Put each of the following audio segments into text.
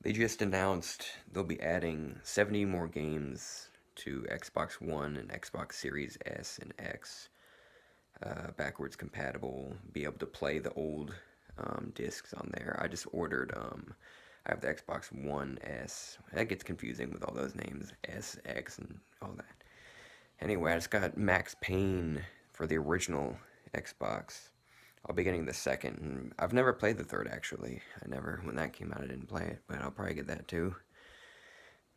They just announced they'll be adding 70 more games to Xbox One and Xbox Series S and X, backwards compatible, be able to play the old discs on there. I just ordered, I have the Xbox One S. That gets confusing with all those names, S, X, and all that. Anyway, I just got Max Payne for the original Xbox. I'll be getting the second, and I've never played the third actually. When that came out, I didn't play it, but I'll probably get that too.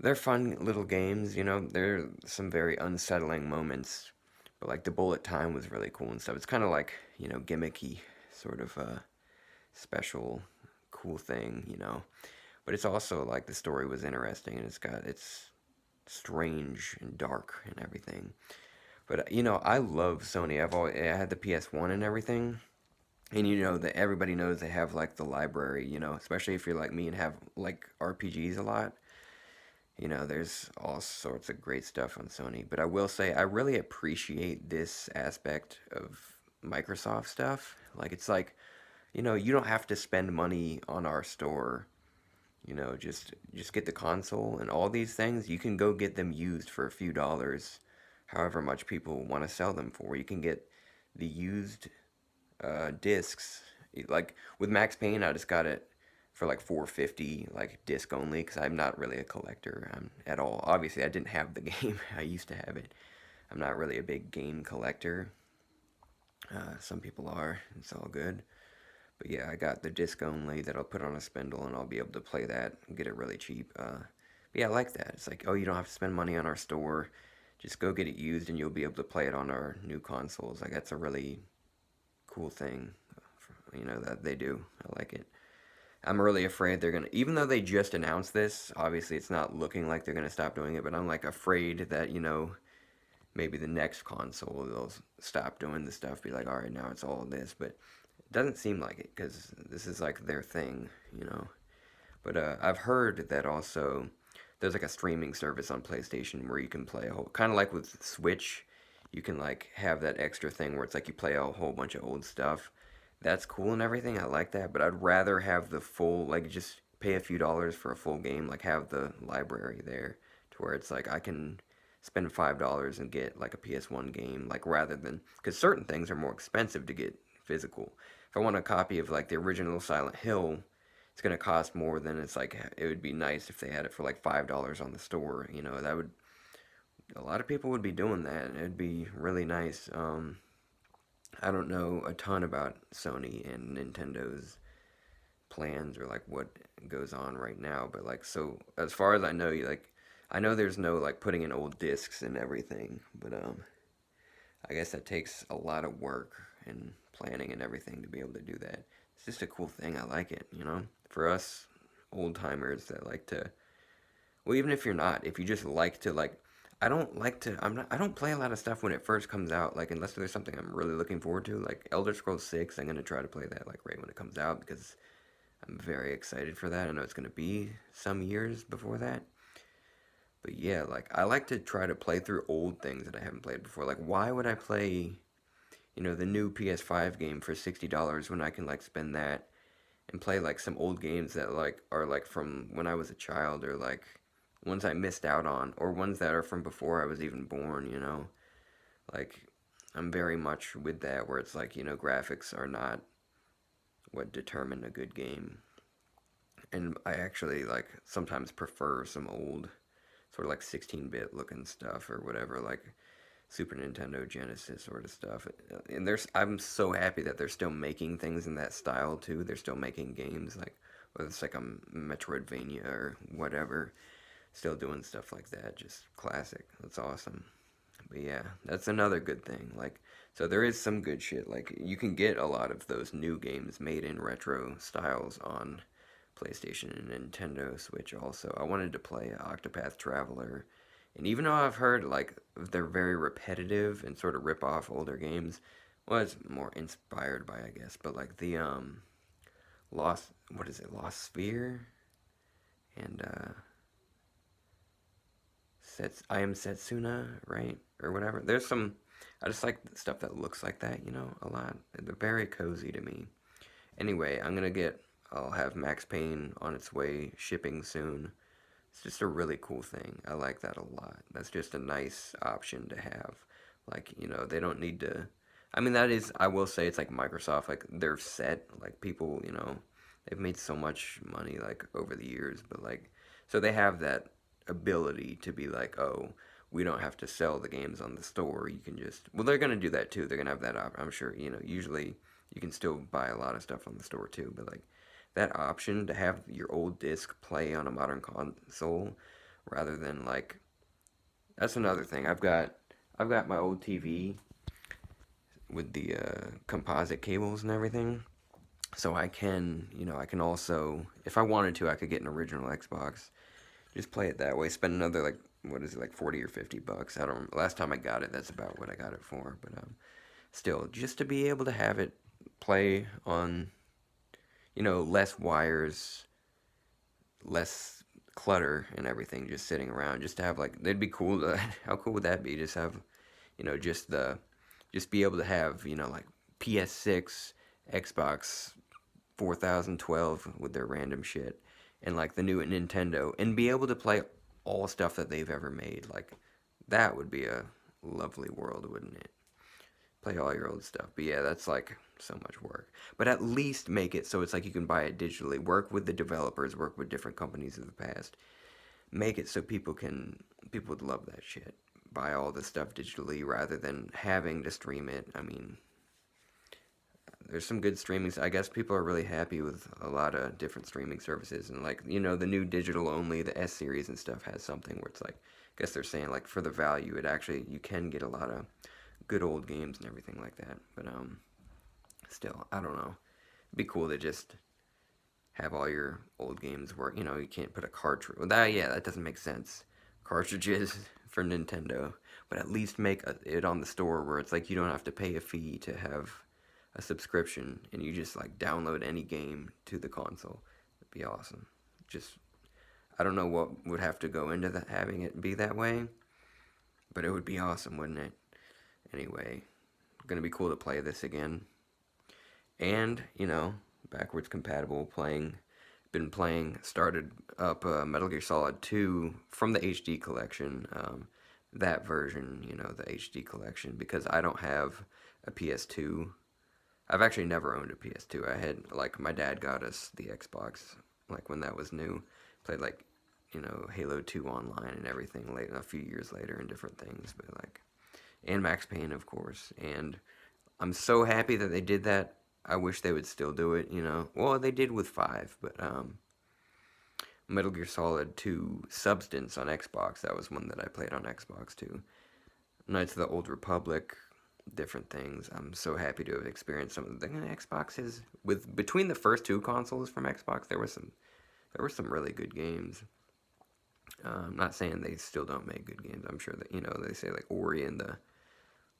They're fun little games, there are some very unsettling moments, but like the bullet time was really cool and stuff. It's kind of like, gimmicky, sort of a special, cool thing. But it's also like the story was interesting and it's strange and dark and everything. But I love Sony. I had the PS1 and everything. And that everybody knows they have like the library, especially if you're like me and have like RPGs a lot. There's all sorts of great stuff on Sony. But I will say I really appreciate this aspect of Microsoft stuff. Like it's like, you don't have to spend money on our store. Just get the console and all these things. You can go get them used for a few dollars, however much people want to sell them for. You can get the used discs. Like with Max Payne, I just got it for like 450, like disc only, because I'm not really a collector at all. Obviously, I didn't have the game. I used to have it. I'm not really a big game collector. Some people are. It's all good. But yeah, I got the disc only that I'll put on a spindle, and I'll be able to play that and get it really cheap. But yeah, I like that. It's like, oh, you don't have to spend money on our store. Just go get it used, and you'll be able to play it on our new consoles. Like that's a really cool thing, that they do. I like it. I'm really afraid they're gonna, even though they just announced this, obviously it's not looking like they're gonna stop doing it, but I'm like afraid that, maybe the next console they'll stop doing the stuff, be like, all right, now it's all this, but it doesn't seem like it because this is like their thing. But I've heard that also there's like a streaming service on PlayStation where you can play a whole, kind of like with Switch, you can like have that extra thing where it's like you play a whole bunch of old stuff. That's cool and everything. I like that, but I'd rather have the full, like just pay a few dollars for a full game, like have the library there to where it's like I can spend $5 and get like a PS1 game, like rather than, because certain things are more expensive to get physical. If I want a copy of like the original Silent Hill, it's gonna cost more than it's like it would be nice if they had it for like $5 on the store. That would, a lot of people would be doing that. It'd be really nice. I don't know a ton about Sony and Nintendo's plans or like what goes on right now, but like so as far as I know, you like I know there's no like putting in old discs and everything, but I guess that takes a lot of work and planning and everything to be able to do that. It's just a cool thing. I like it. For us old timers that like to, well, even if you're not, if you just like to like, I don't like to. I don't play a lot of stuff when it first comes out. Like unless there's something I'm really looking forward to, like Elder Scrolls 6. I'm gonna try to play that like right when it comes out because I'm very excited for that. I know it's gonna be some years before that. But yeah, like I like to try to play through old things that I haven't played before. Like why would I play, the new PS5 game for $60 when I can like spend that and play like some old games that like are like from when I was a child or like ones I missed out on or ones that are from before I was even born. Like I'm very much with that where it's like, graphics are not what determine a good game. And I actually like sometimes prefer some old sort of like 16-bit looking stuff or whatever, like Super Nintendo Genesis sort of stuff. And I'm so happy that they're still making things in that style too. They're still making games like whether it's like a Metroidvania or whatever, still doing stuff like that. Just classic. That's awesome. But yeah, that's another good thing. Like, so there is some good shit. Like, you can get a lot of those new games made in retro styles on PlayStation and Nintendo Switch also. I wanted to play Octopath Traveler. And even though I've heard, like, they're very repetitive and sort of rip off older games, well, it's more inspired by, I guess. But, like, the, Lost, what is it, Lost Sphere? And, I am Setsuna, right? Or whatever. There's some. I just like stuff that looks like that, a lot. They're very cozy to me. Anyway, I'm gonna get I'll have Max Payne on its way, shipping soon. It's just a really cool thing. I like that a lot. That's just a nice option to have. Like, they don't need to. I mean, that is, I will say, it's like Microsoft, like, they're set. Like, people, they've made so much money, like, over the years, but, like, so they have that ability to be like, oh, we don't have to sell the games on the store. You can just, well, they're going to do that too. They're going to have that I'm sure, usually you can still buy a lot of stuff on the store too, but, like, that option to have your old disc play on a modern console rather than, like, that's another thing. I've got my old TV with the composite cables and everything. So I can also, if I wanted to, I could get an original Xbox, just play it that way, spend another, like, what is it, like 40 or $50. I don't, last time I got it, that's about what I got it for, but still, just to be able to have it play on, less wires, less clutter and everything just sitting around, just to have, like, they'd be cool to, how cool would that be, just have, just be able to have, like, PS6, Xbox 4012 with their random shit, and, like, the new Nintendo, and be able to play all stuff that they've ever made. Like, that would be a lovely world, wouldn't it? Play all your old stuff. But yeah, that's, like, so much work. But at least make it so it's like you can buy it digitally. Work with the developers, work with different companies of the past. Make it so people would love that shit. Buy all the stuff digitally rather than having to stream it. I mean, there's some good streaming. I guess people are really happy with a lot of different streaming services, and, like, the new digital only, the S series and stuff has something where it's like, I guess they're saying, like, for the value, it actually, you can get a lot of good old games and everything like that. But still, I don't know. It'd be cool to just have all your old games work. You can't put a cartridge. Well, that doesn't make sense. Cartridges for Nintendo, but at least make it on the store where it's like you don't have to pay a fee to have a subscription, and you just, like, download any game to the console. It'd be awesome. Just, I don't know what would have to go into that, having it be that way, but it would be awesome, wouldn't it? Anyway, gonna be cool to play this again, and, backwards compatible playing. Been playing, started up Metal Gear Solid 2 from the HD collection, that version, the HD collection, because I don't have a PS2. I've actually never owned a PS2. I had, like, my dad got us the Xbox, like, when that was new. Played, like, Halo 2 online and everything a few years later and different things, but, like, and Max Payne, of course. And I'm so happy that they did that. I wish they would still do it, Well, they did with 5, but Metal Gear Solid 2 Substance on Xbox, that was one that I played on Xbox too. Knights of the Old Republic, different things. I'm so happy to have experienced some of the Xboxes. With between the first two consoles from Xbox, there were some really good games. I'm not saying they still don't make good games. I'm sure that they say, like, Ori and the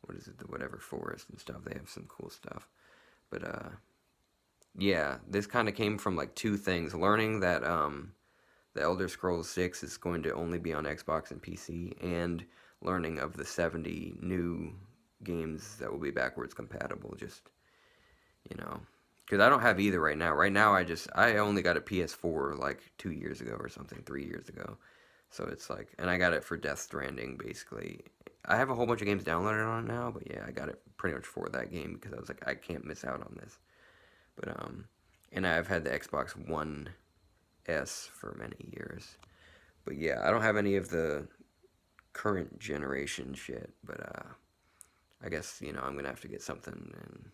what is it, the whatever forest and stuff. They have some cool stuff, but yeah, this kind of came from, like, two things: learning that the Elder Scrolls 6 is going to only be on Xbox and PC, and learning of the 70 new games that will be backwards compatible. Just, because I don't have either right now. Right now, I only got a PS4 like 2 years ago or something, 3 years ago. So it's like, and I got it for Death Stranding, basically. I have a whole bunch of games downloaded on it now, but yeah, I got it pretty much for that game because I was like, I can't miss out on this. But and I've had the Xbox One S for many years. But yeah, I don't have any of the current generation shit, but I guess, I'm gonna have to get something, and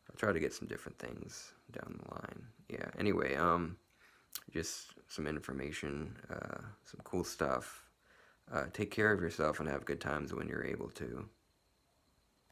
I'll try to get some different things down the line. Yeah, anyway, just some information, some cool stuff. Take care of yourself and have good times when you're able to.